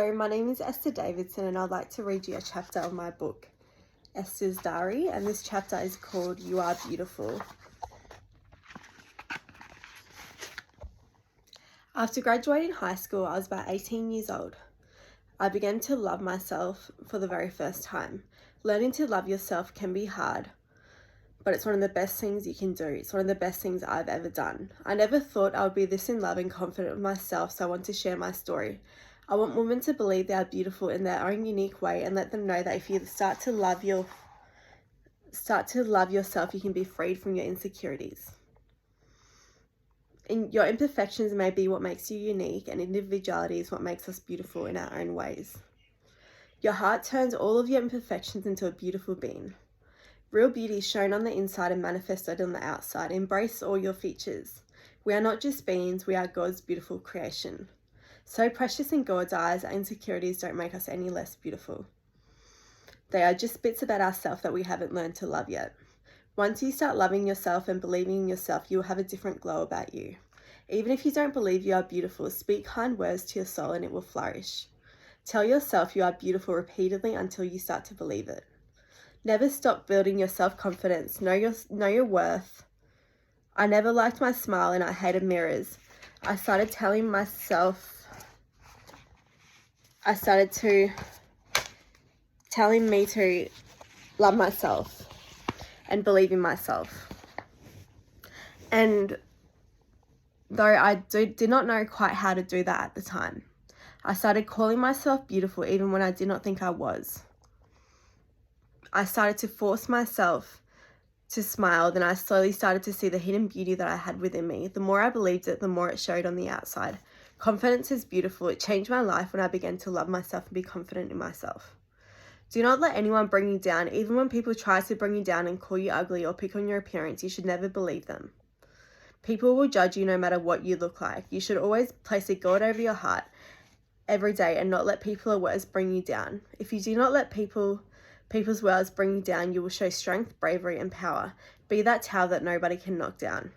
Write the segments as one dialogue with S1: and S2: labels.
S1: Hello, my name is Esther Davidson and I'd like to read you a chapter of my book, Esthers Diary, and this chapter is called You Are Beautiful. After graduating high school, I was about 18 years old. I began to love myself for the very first time. Learning to love yourself can be hard, but it's one of the best things you can do. It's one of the best things I've ever done. I never thought I would be this in love and confident with myself, so I want to share my story. I want women to believe they are beautiful in their own unique way and let them know that if you start to love yourself, you can be freed from your insecurities. Your imperfections may be what makes you unique, and individuality is what makes us beautiful in our own ways. Your heart turns all of your imperfections into a beautiful being. Real beauty is shown on the inside and manifested on the outside. Embrace all your features. We are not just beings, we are God's beautiful creation. So precious in God's eyes, our insecurities don't make us any less beautiful. They are just bits about ourselves that we haven't learned to love yet. Once you start loving yourself and believing in yourself, you will have a different glow about you. Even if you don't believe you are beautiful, speak kind words to your soul and it will flourish. Tell yourself you are beautiful repeatedly until you start to believe it. Never stop building your self-confidence. Know your worth. I never liked my smile and I hated mirrors. I started telling me to love myself and believe in myself. And though I did not know quite how to do that at the time, I started calling myself beautiful even when I did not think I was. I started to force myself to smile, then I slowly started to see the hidden beauty that I had within me. The more I believed it, the more it showed on the outside. Confidence is beautiful. It changed my life when I began to love myself and be confident in myself. Do not let anyone bring you down. Even when people try to bring you down and call you ugly or pick on your appearance, you should never believe them. People will judge you no matter what you look like. You should always place a God over your heart every day and not let people's words bring you down. If you do not let people's words bring you down, you will show strength, bravery, and power. Be that tower that nobody can knock down.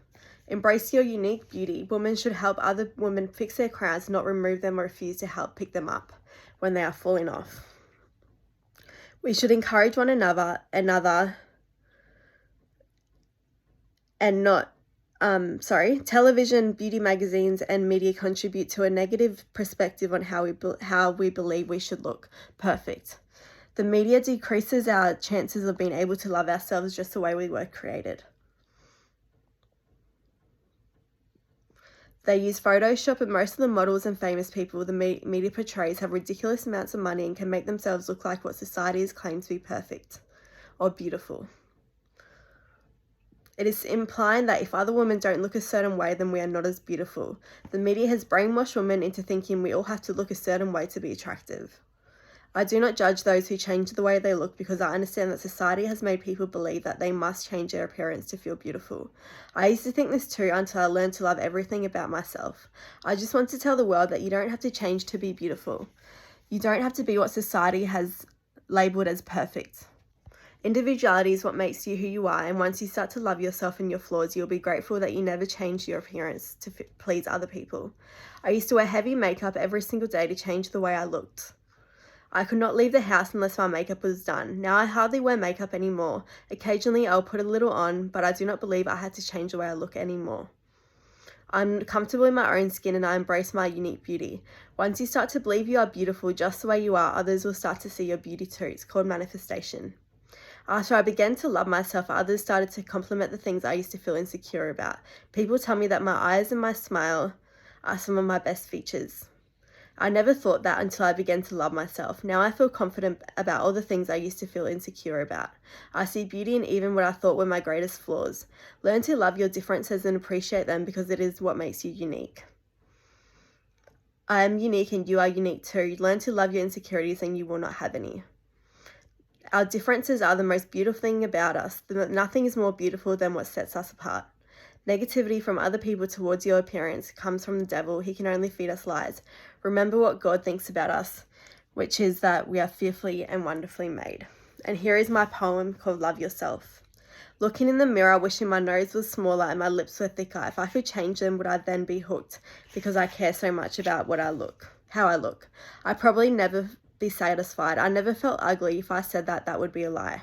S1: Embrace your unique beauty. Women should help other women fix their crowns, not remove them or refuse to help pick them up when they are falling off. We should encourage one another and not television, beauty magazines, and media contribute to a negative perspective on how we believe we should look perfect. The media decreases our chances of being able to love ourselves just the way we were created. They use Photoshop, and most of the models and famous people the media portrays have ridiculous amounts of money and can make themselves look like what society has claimed to be perfect or beautiful. It is implying that if other women don't look a certain way, then we are not as beautiful. The media has brainwashed women into thinking we all have to look a certain way to be attractive. I do not judge those who change the way they look because I understand that society has made people believe that they must change their appearance to feel beautiful. I used to think this too until I learned to love everything about myself. I just want to tell the world that you don't have to change to be beautiful. You don't have to be what society has labelled as perfect. Individuality is what makes you who you are, and once you start to love yourself and your flaws, you'll be grateful that you never changed your appearance to please other people. I used to wear heavy makeup every single day to change the way I looked. I could not leave the house unless my makeup was done. Now I hardly wear makeup anymore. Occasionally I'll put a little on, but I do not believe I had to change the way I look anymore. I'm comfortable in my own skin and I embrace my unique beauty. Once you start to believe you are beautiful just the way you are, others will start to see your beauty too. It's called manifestation. After I began to love myself, others started to compliment the things I used to feel insecure about. People tell me that my eyes and my smile are some of my best features. I never thought that until I began to love myself. Now I feel confident about all the things I used to feel insecure about. I see beauty in even what I thought were my greatest flaws. Learn to love your differences and appreciate them because it is what makes you unique. I am unique and you are unique too. Learn to love your insecurities and you will not have any. Our differences are the most beautiful thing about us. Nothing is more beautiful than what sets us apart. Negativity from other people towards your appearance comes from the devil. He can only feed us lies. Remember what God thinks about us, which is that we are fearfully and wonderfully made. And here is my poem called Love Yourself. Looking in the mirror, wishing my nose was smaller and my lips were thicker. If I could change them, would I then be hooked? Because I care so much about what I look. how I look. I'd probably never be satisfied. I never felt ugly. If I said that would be a lie.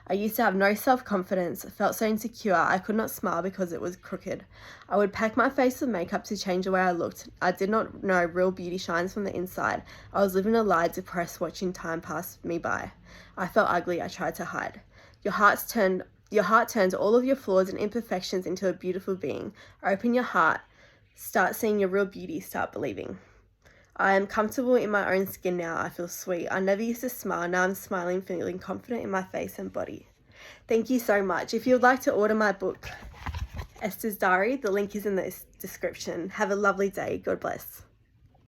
S1: I used to have no self-confidence, felt so insecure I could not smile because it was crooked. I would pack my face with makeup to change the way I looked. I did not know real beauty shines from the inside. I was living a lie, depressed, watching time pass me by. I felt ugly. I tried to hide. Your heart turns all of your flaws and imperfections into a beautiful being. Open your heart. Start seeing your real beauty. Start believing. I am comfortable in my own skin now. I feel sweet. I never used to smile. Now I'm smiling, feeling confident in my face and body. Thank you so much. If you would like to order my book, Esthers Diary, the link is in the description. Have a lovely day. God bless.